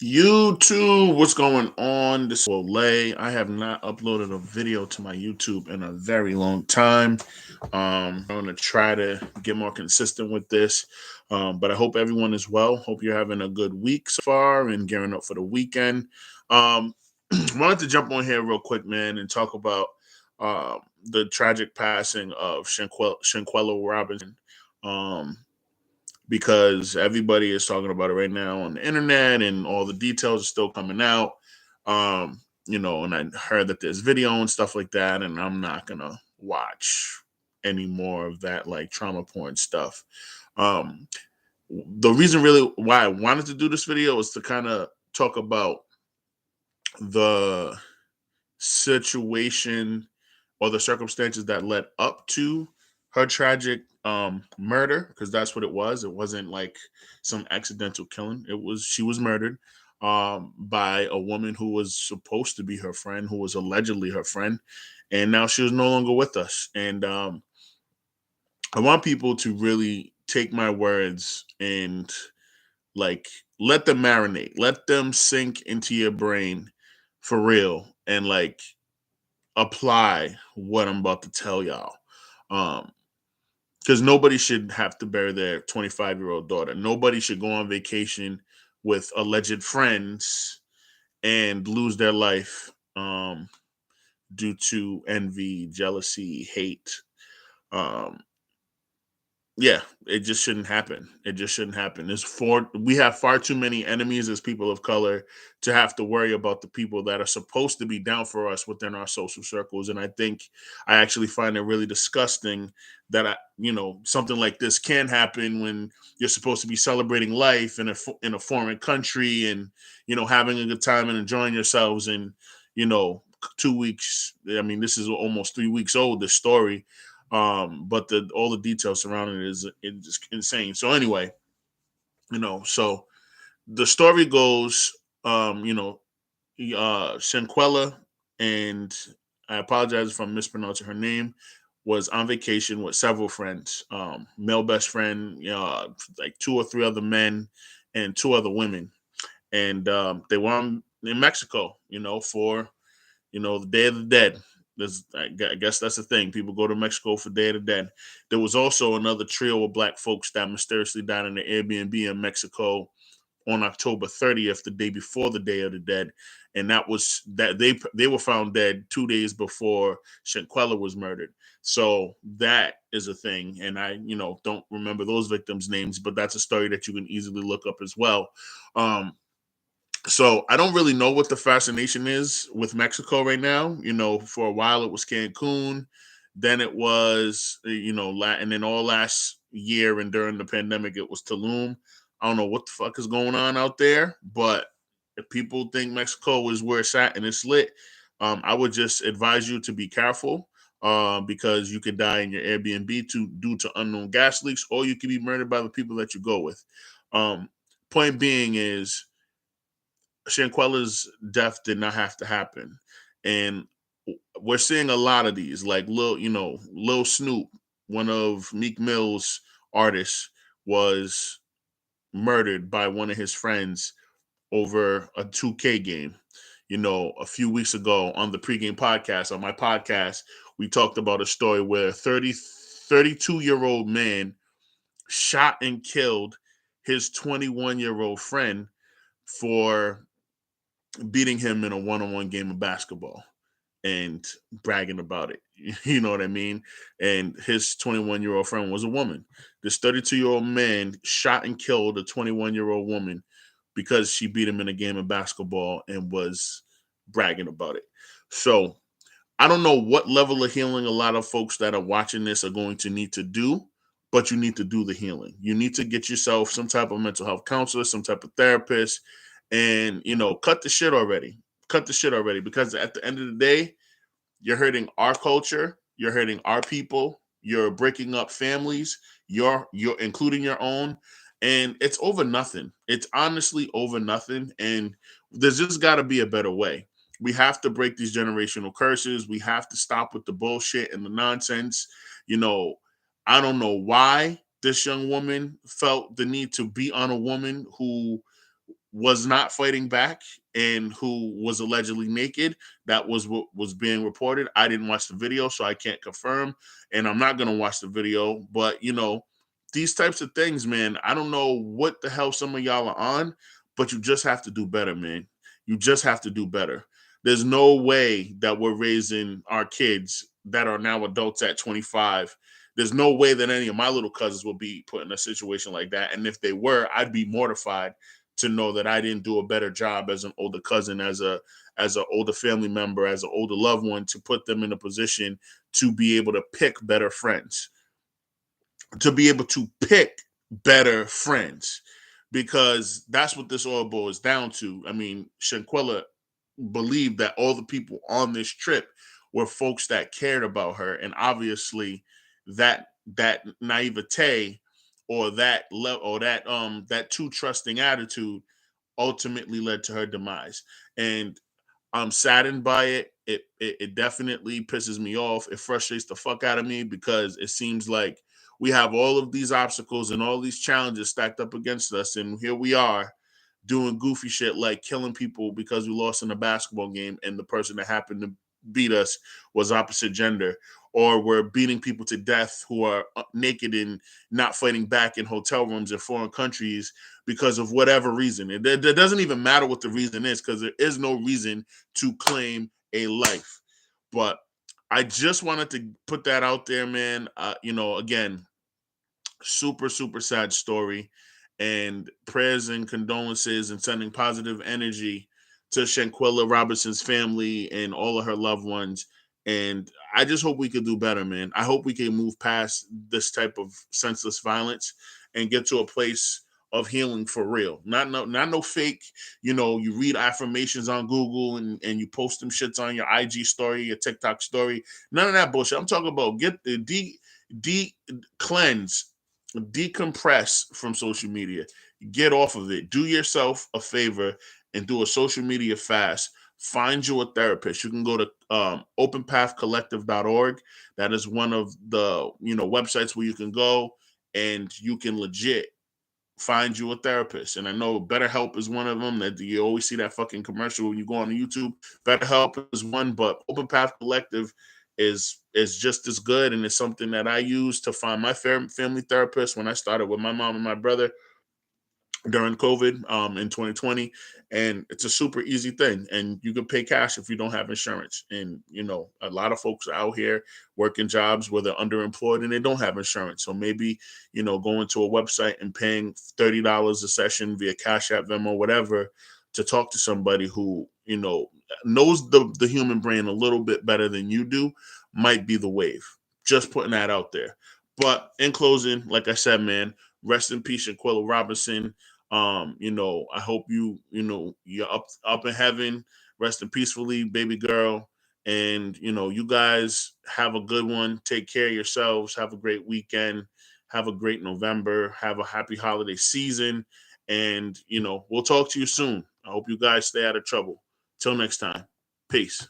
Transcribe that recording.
YouTube, what's going on? This is Lay. I have not uploaded a video to my YouTube in a very long time. I'm going to try to get more consistent with this, but I hope everyone is well. Hope you're having a good week so far and gearing up for the weekend. Um, wanted to jump on here real quick, man, and talk about the tragic passing of Shanquella Robinson. Um, because everybody is talking about it right now on the internet and all the details are still coming out. And I heard that there's video and stuff like that, and I'm not gonna watch any more of that like trauma porn stuff. Um, the reason really why I wanted to do this video is to kind of talk about the situation or the circumstances that led up to her tragic murder, because that's what it was. It wasn't like some accidental killing. It was She was murdered by a woman who was supposed to be her friend, who was allegedly her friend, and now she was no longer with us. And I want people to really take my words and like let them marinate, let them sink into your brain for real, and like apply what I'm about to tell y'all. Um, because nobody should have to bury their 25-year-old daughter. Nobody should go on vacation with alleged friends and lose their life due to envy, jealousy, hate. Um, yeah, it just shouldn't happen. It just shouldn't happen. We have far too many enemies as people of color to have to worry about the people that are supposed to be down for us within our social circles. And I think I actually find it really disgusting that something like this can happen when you're supposed to be celebrating life in a foreign country, and having a good time and enjoying yourselves. And 2 weeks. I mean, this is almost 3 weeks old. This story, but the all the details surrounding it is just insane. So anyway, so the story goes, Shanquella, and I apologize if I'm mispronouncing her name, was on vacation with several friends, male best friend, like two or three other men and two other women, and they were in Mexico, for the Day of the Dead. I guess that's the thing. People go to Mexico for Day of the Dead. There was also another trio of black folks that mysteriously died in the Airbnb in Mexico on October 30th, the day before the Day of the Dead, and they were found dead 2 days before Shanquella was murdered. So that is a thing, and I don't remember those victims' names, but that's a story that you can easily look up as well. So I don't really know what the fascination is with Mexico right now. For a while it was Cancun, then it was and then all last year and during the pandemic it was Tulum. I don't know what the fuck is going on out there, but if people think Mexico is where it's at and it's lit, I would just advise you to be careful. Because you could die in your Airbnb due to unknown gas leaks, or you could be murdered by the people that you go with. Point being is, Shanquella's death did not have to happen, and we're seeing a lot of these. Like Lil Snoop, one of Meek Mill's artists, was murdered by one of his friends over a 2K game. A few weeks ago on the pregame podcast, on my podcast, we talked about a story where a 32-year-old man shot and killed his 21-year-old friend for beating him in a one-on-one game of basketball and bragging about it. You know what I mean? And his 21-year-old friend was a woman. This 32-year-old man shot and killed a 21-year-old woman because she beat him in a game of basketball and was bragging about it. So I don't know what level of healing a lot of folks that are watching this are going to need to do, but you need to do the healing. You need to get yourself some type of mental health counselor, some type of therapist, and cut the shit already. Cut the shit already, because at the end of the day, you're hurting our culture, you're hurting our people, you're breaking up families, you're including your own, and it's over nothing. It's honestly over nothing, and there's just got to be a better way. We have to break these generational curses. We have to stop with the bullshit and the nonsense. You know, I don't know why this young woman felt the need to beat on a woman who was not fighting back and who was allegedly naked. That was what was being reported. I didn't watch the video, so I can't confirm, and I'm not gonna watch the video. But these types of things, man, I don't know what the hell some of y'all are on, but you just have to do better, man. You just have to do better. There's no way that we're raising our kids that are now adults at 25. There's no way that any of my little cousins will be put in a situation like that. And if they were, I'd be mortified to know that I didn't do a better job as an older cousin, as an older family member, as an older loved one, to put them in a position to be able to pick better friends, to be able to pick better friends, because that's what this all boils down to. I mean, Shanquella believed that all the people on this trip were folks that cared about her, and obviously that naivete or that too trusting attitude ultimately led to her demise. And I'm saddened by it. It definitely pisses me off. It frustrates the fuck out of me, because it seems like we have all of these obstacles and all these challenges stacked up against us, and here we are doing goofy shit like killing people because we lost in a basketball game and the person that happened to beat us was opposite gender, or we're beating people to death who are naked and not fighting back in hotel rooms in foreign countries because of whatever reason. It doesn't even matter what the reason is, because there is no reason to claim a life. But I just wanted to put that out there, man. Again, super, super sad story. And prayers and condolences and sending positive energy to Shanquella Robinson's family and all of her loved ones. And I just hope we could do better, man. I hope we can move past this type of senseless violence and get to a place of healing for real. Not no fake, you read affirmations on Google and you post them shits on your IG story, your TikTok story. None of that bullshit. I'm talking about get the de cleanse, decompress from social media, get off of it, do yourself a favor and do a social media fast. Find you a therapist. You can go to openpathcollective.org. That is one of the websites where you can go and you can legit find you a therapist. And I know BetterHelp is one of them. That you always see that fucking commercial when you go on YouTube. BetterHelp is one, but Open Path Collective is just as good, and it's something that I use to find my family therapist when I started with my mom and my brother during COVID in 2020. And it's a super easy thing. And you can pay cash if you don't have insurance. And, a lot of folks are out here working jobs where they're underemployed and they don't have insurance. So maybe, going to a website and paying $30 a session via Cash App, Venmo, whatever, to talk to somebody who, knows the human brain a little bit better than you do might be the wave. Just putting that out there. But in closing, like I said, man, rest in peace, Shanquella Robinson. I hope you're up in heaven, resting peacefully, baby girl. And you guys have a good one. Take care of yourselves. Have a great weekend. Have a great November. Have a happy holiday season. And we'll talk to you soon. I hope you guys stay out of trouble. Till next time. Peace.